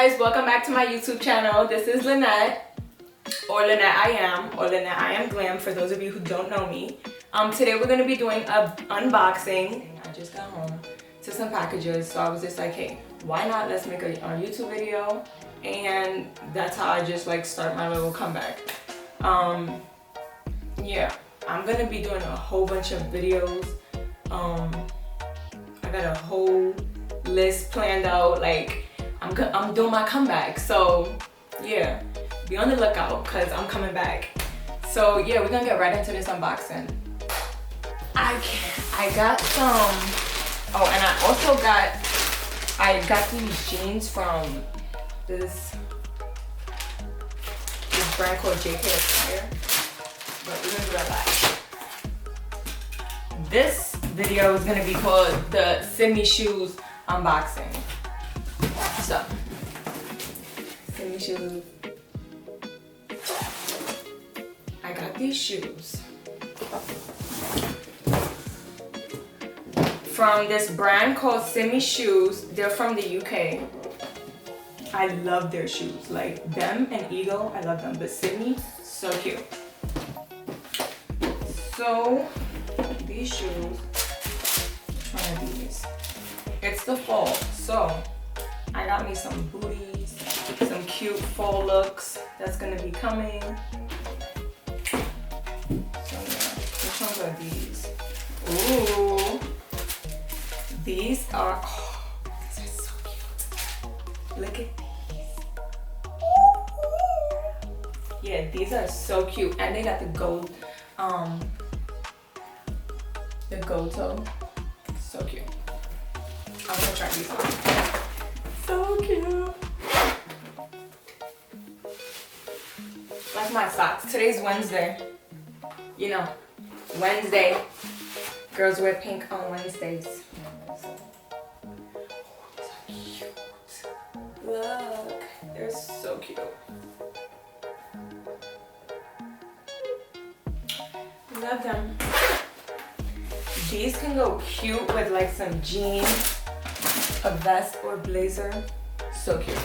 guys, welcome back to my YouTube channel. This is Lynette, or Lynette I Am, or Lynette I Am Glam for those of you who don't know me. Today we're going to be doing a unboxing. I just got home to some packages, so I was just like, hey, why not, let's make a YouTube video, and that's how I just like start my little comeback. Yeah, I'm going to be doing a whole bunch of videos. I got a whole list planned out, like I'm doing my comeback, so yeah, be on the lookout because I'm coming back. So yeah, we're gonna get right into this unboxing. I got some, oh, and I got these jeans from this brand called JK Attire, but we're gonna do that last. This video is gonna be called the Simmi shoes unboxing. So, Simmi shoes. I got these shoes from this brand called Simmi shoes. They're from the UK. I love their shoes, like them and Eagle, I love them, but Simmi, so cute. So these shoes, which one are these? It's the fall, so I got me some booties, some cute fall looks that's gonna be coming. So yeah, which ones are these? Ooh, these are, oh, these are so cute. Look at these. Yeah, these are so cute, and they got the gold toe. So cute. I'm gonna try these on. So cute. Like my socks. Today's Wednesday. You know, Wednesday. Girls wear pink on Wednesdays. Oh, these are cute. Look, they're so cute. Love them. These can go cute with like some jeans, a vest or blazer. So cute.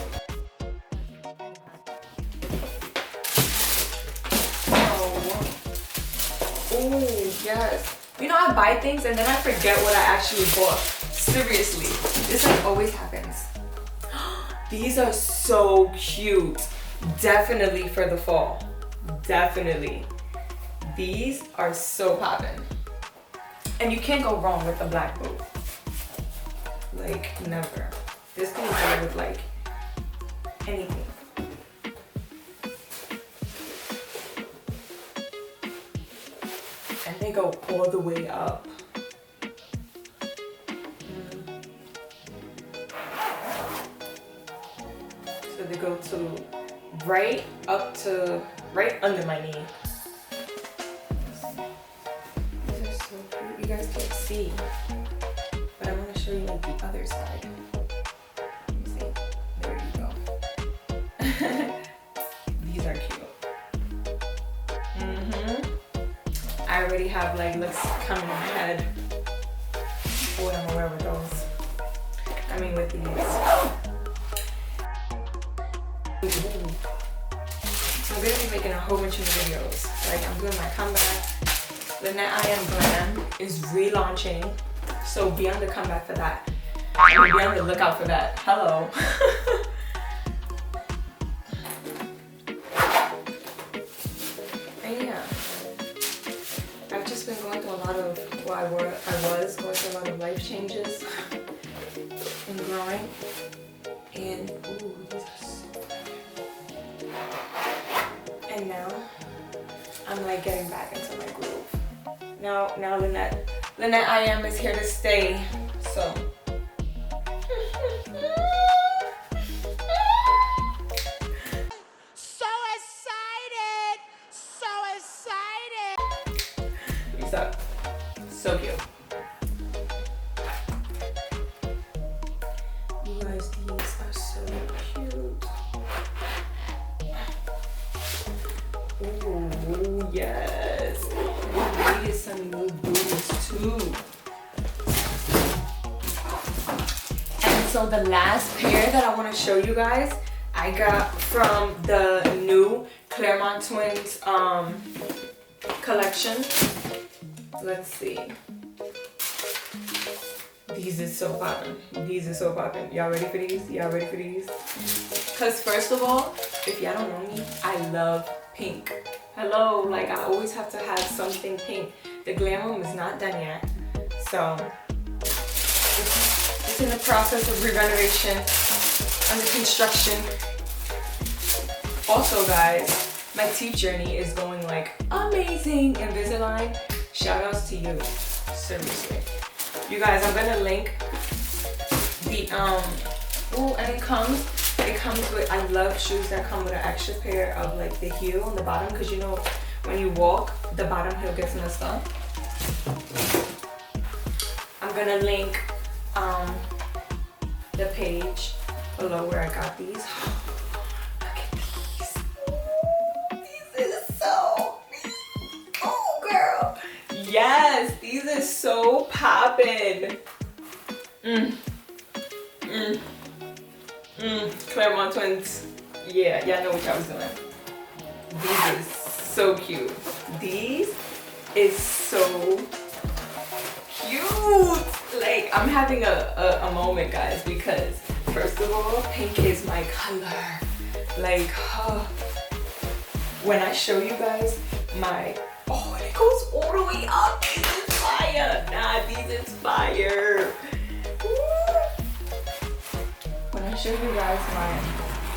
Oh, yes. You know, I buy things and then I forget what I actually bought. Seriously, this like always happens. These are so cute. Definitely for the fall. Definitely. These are so poppin'. And you can't go wrong with a black boot. Like, never. This can go with like anything. And they go all the way up. So they go to right under my knee. These are so cute. You guys can't see, but I want to show you like the other side. Let me see. There you go. These are cute. I already have like looks coming in my head. What I'm gonna wear with those. I mean with these. I'm gonna be making a whole bunch of videos. Like I'm doing my comeback. Lynette I Am Glam is relaunching. So be on the comeback for that. Be on the lookout for that. Hello. And yeah. I've just been going through a lot of, well, I was going through a lot of life changes and growing. And ooh, these are so pretty. And now I'm like getting back into my groove. Now Lynette I Am is here to stay. So these are so cute. You guys, these are so cute. Oh yes. I needed some new boots too. And so the last pair that I want to show you guys, I got from the new Claremont Twins collection. Let's see. These is so poppin'. These is so poppin'. Y'all ready for these? Y'all ready for these? Cause first of all, if y'all don't know me, I love pink. Hello, like I always have to have something pink. The glam room is not done yet. So it's in the process of re-renovation, under construction. Also guys, my teeth journey is going like amazing. Invisalign, shout outs to you, seriously. You guys, I'm gonna link the and it comes with, I love shoes that come with an extra pair of like the heel on the bottom, because you know when you walk the bottom heel gets messed up. I'm gonna link the page below where I got these. Look at these. These are so, oh girl. Yes, these are so poppin'. Claremont Twins. Yeah, y'all know what y'all was doing. These is so cute. These is so cute. Like, I'm having a moment, guys, because first of all, pink is my color. Like, when I show you guys my, oh, and it goes all the way up. These is fire. Nah, these is fire. Woo. When I show you guys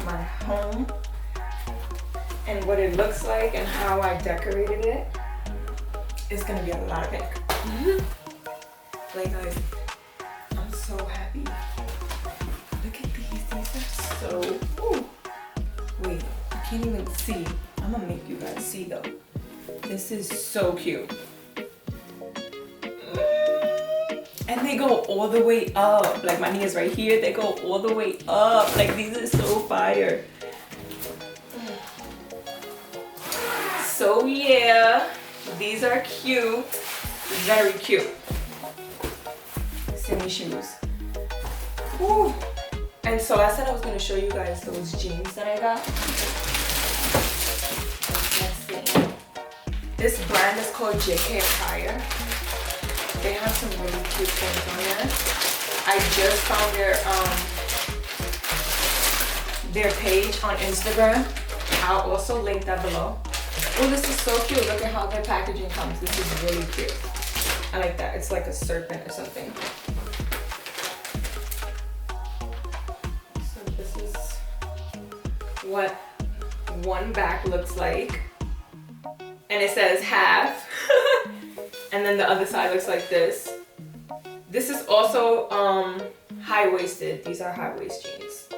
my home and what it looks like and how I decorated it, it's gonna be a lot of pink. Like guys, I'm so happy. Look at these are so, ooh. Wait, I can't even see. I'm gonna make you guys see though. This is so cute. And they go all the way up. Like my knee is right here, they go all the way up. Like these are so fire. So yeah, these are cute, very cute. Simmi shoes. Woo. And so I said I was gonna show you guys those jeans that I got. Let's see. This brand is called JK Attire. They have some really cute things on there. I just found their page on Instagram. I'll also link that below. Oh, this is so cute. Look at how their packaging comes. This is really cute. I like that. It's like a serpent or something. So this is what one back looks like. And it says half. And then the other side looks like this. This is also high-waisted. These are high-waist jeans.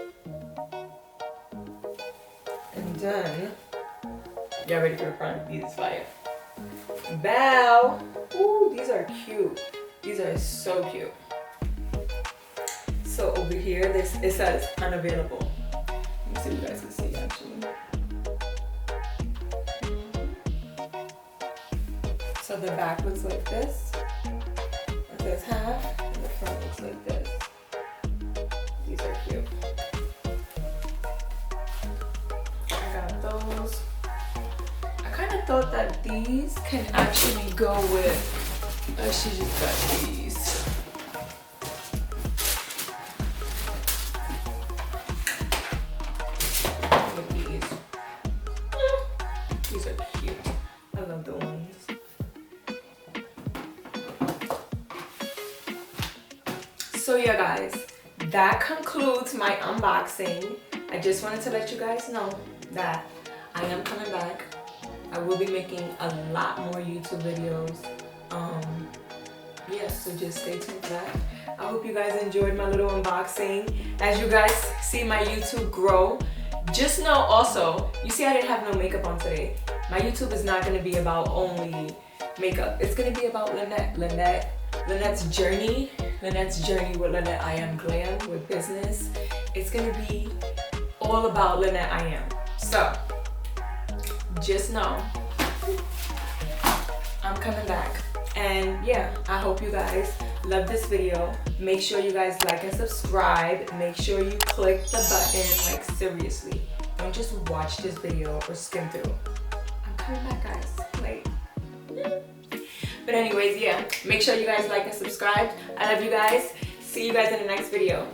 And then, y'all ready for the front? These is fire. Bow. Ooh, these are cute. These are so cute. So over here, it says unavailable. Let me see if you guys can see actually. So the back looks like this. It says half, and the front looks like this. These are cute. I got those. I kind of thought that these can actually go with, she just got these. Look at these. These are cute. I love the ones. So yeah guys, that concludes my unboxing. I just wanted to let you guys know that I am coming back. I will be making a lot more YouTube videos. Yeah, so just stay tuned for that. I hope you guys enjoyed my little unboxing. As you guys see my YouTube grow, just know also, you see I didn't have no makeup on today. My YouTube is not going to be about only makeup. It's going to be about Lynette's journey with Lynette I Am Glam, with business. It's gonna be all about Lynette I Am. So, just know, I'm coming back. And yeah, I hope you guys love this video. Make sure you guys like and subscribe. Make sure you click the button, like seriously. Don't just watch this video or skim through. I'm coming back, guys. Like, but anyways, yeah, make sure you guys like and subscribe. I love you guys. See you guys in the next video.